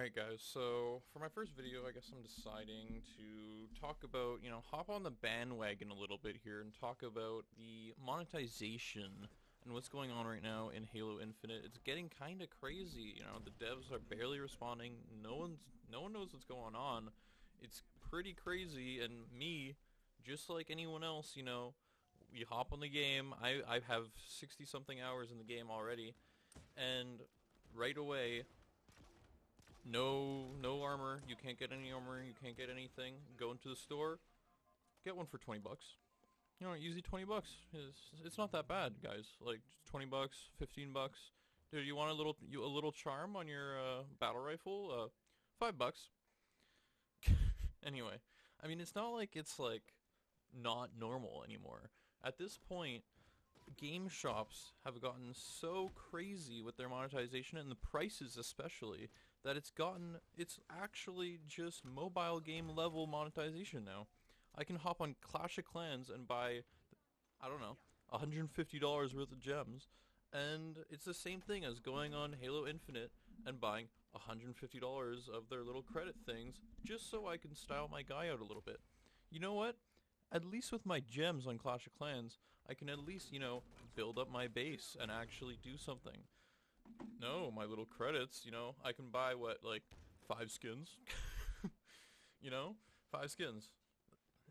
Alright guys, so for my first video I guess I'm deciding to talk about, hop on the bandwagon a little bit here and talk about the monetization and what's going on right now in Halo Infinite. It's getting kinda crazy, the devs are barely responding, no one knows what's going on. It's pretty crazy, and me, just like anyone else, we hop on the game. I have 60 something hours in the game already, and right away no armor. You can't get any armor. You can't get anything. Go into the store, get one for 20 bucks. Easy 20 bucks. It's not that bad, guys. Like 20 bucks, 15 bucks. Dude, you want a little charm on your battle rifle? 5 bucks. Anyway, I mean, it's not like it's like not normal anymore. At this point, game shops have gotten so crazy with their monetization and the prices especially that it's actually just mobile game level monetization now. I can hop on Clash of Clans and buy, I don't know, $150 worth of gems, and it's the same thing as going on Halo Infinite and buying $150 of their little credit things just so I can style my guy out a little bit. You know what? At least with my gems on Clash of Clans, I can at least, build up my base and actually do something. No, my little credits, I can buy, what, like, 5 skins? you know? 5 skins.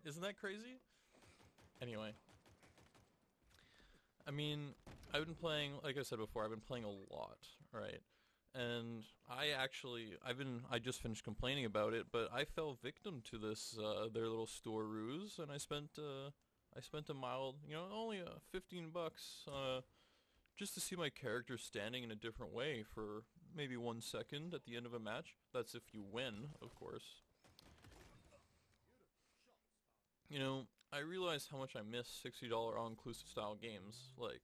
Isn't that crazy? Anyway. I mean, I've been playing, like I said before, I've been playing a lot, right? And I just finished complaining about it, but I fell victim to this, their little store ruse, and I spent a mild, only 15 bucks, just to see my character standing in a different way for maybe 1 second at the end of a match. That's if you win, of course. I realized how much I miss $60 all-inclusive style games. Like,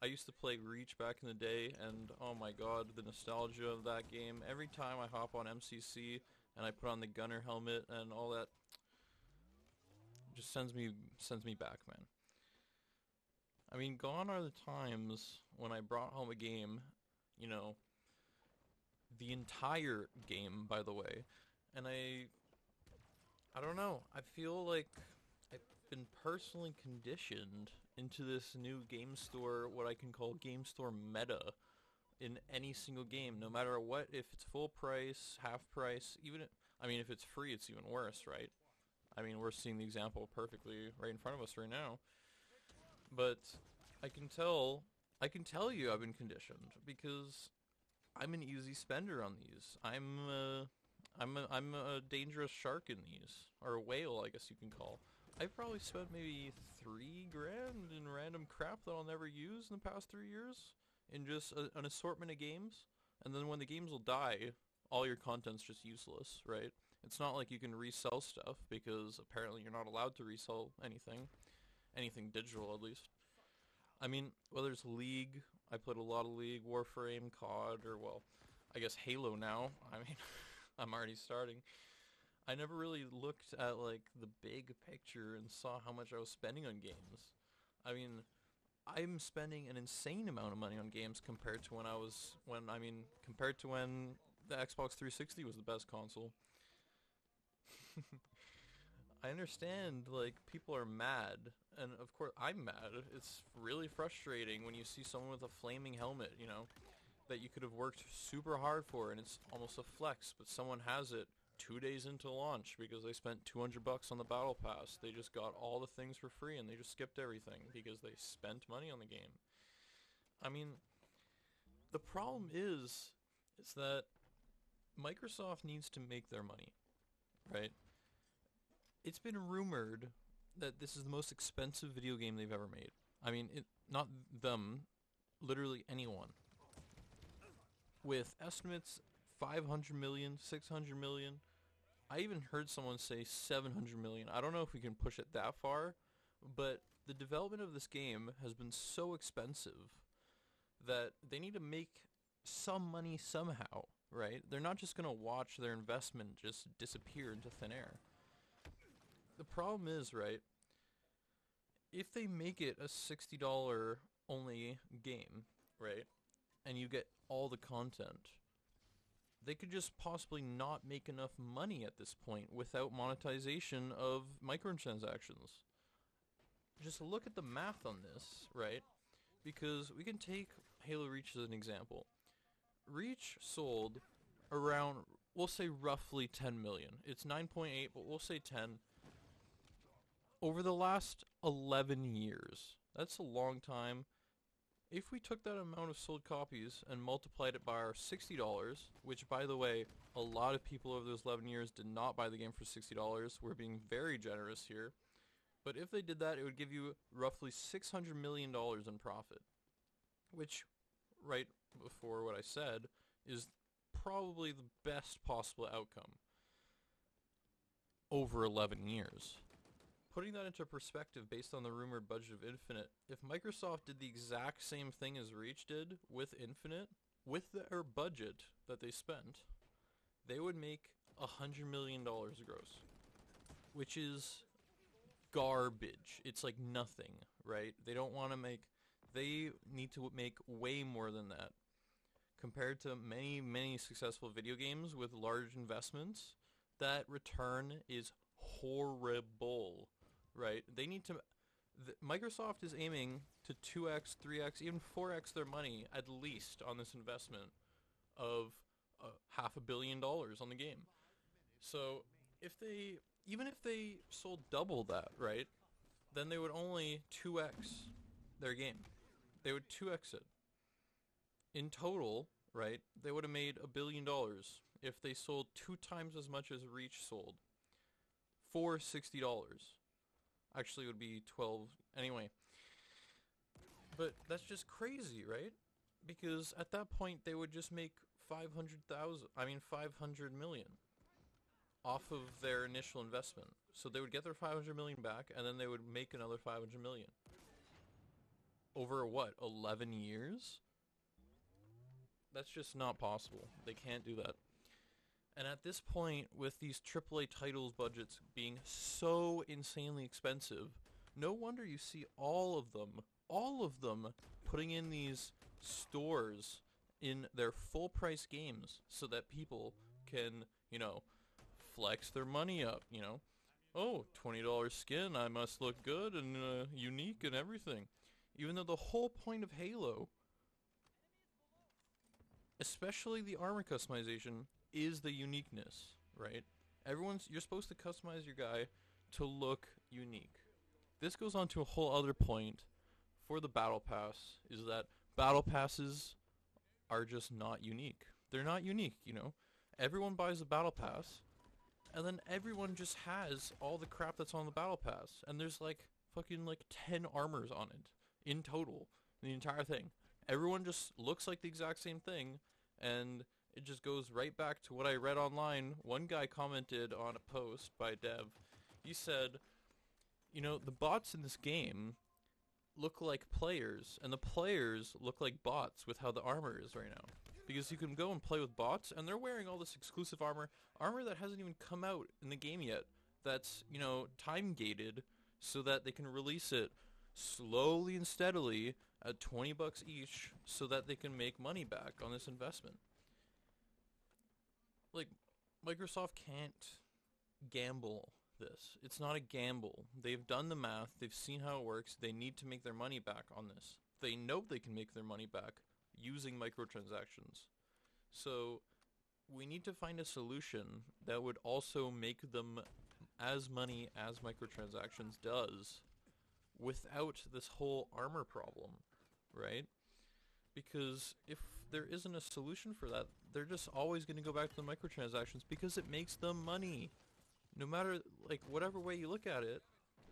I used to play Reach back in the day, and oh my god, the nostalgia of that game. Every time I hop on MCC and I put on the gunner helmet and all that, just sends me back, man. I mean, gone are the times when I brought home a game, you know, the entire game, by the way, and I don't know, I feel like I've been personally conditioned into this new game store, what I can call game store meta, in any single game, no matter what, if it's full price, half price, I mean, if it's free, it's even worse, right? I mean, we're seeing the example perfectly right in front of us right now. But I can tell you I've been conditioned because I'm an easy spender on these. I'm a dangerous shark in these, or a whale, I guess you can call. I've probably spent maybe 3 grand in random crap that I'll never use in the past 3 years in just an assortment of games. And then when the games will die, all your content's just useless, right? It's not like you can resell stuff because apparently you're not allowed to resell anything digital at least. I mean, whether it's League, I played a lot of League, Warframe, COD, or well, I guess Halo now. I mean, I'm already starting. I never really looked at like the big picture and saw how much I was spending on games. I mean, I'm spending an insane amount of money on games compared to compared to when the Xbox 360 was the best console. I understand, like, people are mad, and of course I'm mad. It's really frustrating when you see someone with a flaming helmet, that you could have worked super hard for, and it's almost a flex, but someone has it 2 days into launch because they spent 200 bucks on the battle pass. They just got all the things for free, and they just skipped everything because they spent money on the game. I mean, the problem is that Microsoft needs to make their money, right? It's been rumored that this is the most expensive video game they've ever made. I mean, not them, literally anyone. With estimates 500 million, 600 million. I even heard someone say 700 million. I don't know if we can push it that far, but the development of this game has been so expensive that they need to make some money somehow, right? They're not just going to watch their investment just disappear into thin air. The problem is, right, if they make it a $60 only game, right, and you get all the content, they could just possibly not make enough money at this point without monetization of microtransactions. Just look at the math on this, right? Because we can take Halo Reach as an example. Reach sold around, we'll say roughly 10 million. It's 9.8, but we'll say 10. Over the last 11 years. That's a long time. If we took that amount of sold copies and multiplied it by our $60, which by the way, a lot of people over those 11 years did not buy the game for $60. We're being very generous here. But if they did that, it would give you roughly $600 million in profit. Which, right before what I said, is probably the best possible outcome over 11 years. Putting that into perspective based on the rumored budget of Infinite, if Microsoft did the exact same thing as Reach did with Infinite, with their budget that they spent, they would make $100 million gross, which is garbage. It's like nothing, right? They need to make way more than that. Compared to many, many successful video games with large investments, that return is horrible. Right? They need to... Microsoft is aiming to 2x, 3x, even 4x their money, at least, on this investment of $500 million on the game. So, even if they sold double that, right, then they would only 2x their game. They would 2x it. In total, right, they would have made $1 billion if they sold 2 times as much as Reach sold for $60. Actually, it would be 12 anyway. But that's just crazy, right? Because at that point, they would just make 500 million off of their initial investment. So they would get their 500 million back, and then they would make another 500 million. Over what, 11 years? That's just not possible. They can't do that. And at this point, with these AAA titles budgets being so insanely expensive, no wonder you see all of them putting in these stores in their full price games so that people can, flex their money up, Oh, $20 skin, I must look good and unique and everything. Even though the whole point of Halo, especially the armor customization, is the uniqueness, right? You're supposed to customize your guy to look unique. This goes on to a whole other point for the battle pass, is that battle passes are just not unique. They're not unique, Everyone buys a battle pass, and then everyone just has all the crap that's on the battle pass, and there's fucking 10 armors on it in total, the entire thing. Everyone just looks like the exact same thing, and it just goes right back to what I read online. One guy commented on a post by Dev. He said, the bots in this game look like players, and the players look like bots with how the armor is right now. Because you can go and play with bots, and they're wearing all this exclusive armor that hasn't even come out in the game yet, that's, time-gated, so that they can release it slowly and steadily at $20 each, so that they can make money back on this investment. Microsoft can't gamble this. It's not a gamble. They've done the math. They've seen how it works. They need to make their money back on this. They know they can make their money back using microtransactions. So we need to find a solution that would also make them as money as microtransactions does without this whole armor problem, right? Because if there isn't a solution for that, they're just always going to go back to the microtransactions because it makes them money. No matter, whatever way you look at it,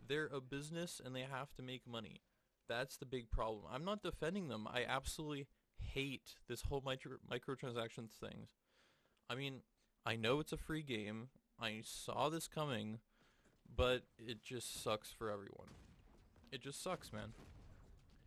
they're a business and they have to make money. That's the big problem. I'm not defending them. I absolutely hate this whole microtransactions thing. I mean, I know it's a free game. I saw this coming, but it just sucks for everyone. It just sucks, man.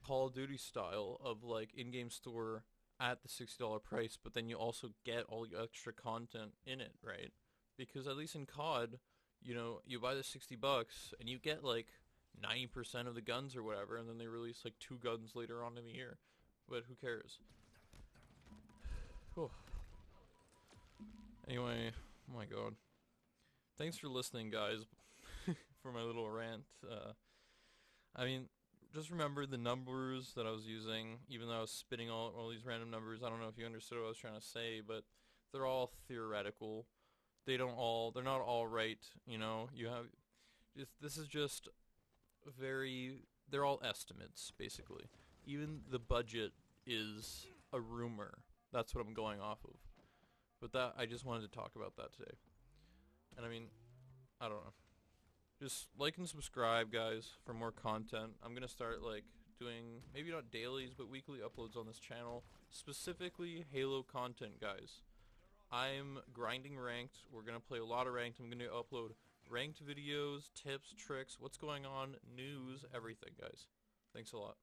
Call of Duty style of in-game store at the $60 price, but then you also get all your extra content in it, right? Because at least in COD, you buy the $60 and you get 90% of the guns or whatever, and then they release 2 guns later on in the year. But who cares? Whew. Anyway, oh my god. Thanks for listening, guys, for my little rant. I mean, just remember the numbers that I was using, even though I was spitting all these random numbers. I don't know if you understood what I was trying to say, but they're all theoretical. They're not all right, you know? This is just they're all estimates, basically. Even the budget is a rumor. That's what I'm going off of. But I just wanted to talk about that today. And I mean, I don't know. Just like and subscribe, guys, for more content. I'm gonna start like doing maybe not dailies, but weekly uploads on this channel, specifically Halo content, guys. I'm grinding ranked. We're gonna play a lot of ranked. I'm gonna upload ranked videos, tips, tricks, what's going on, news, everything, guys. Thanks a lot.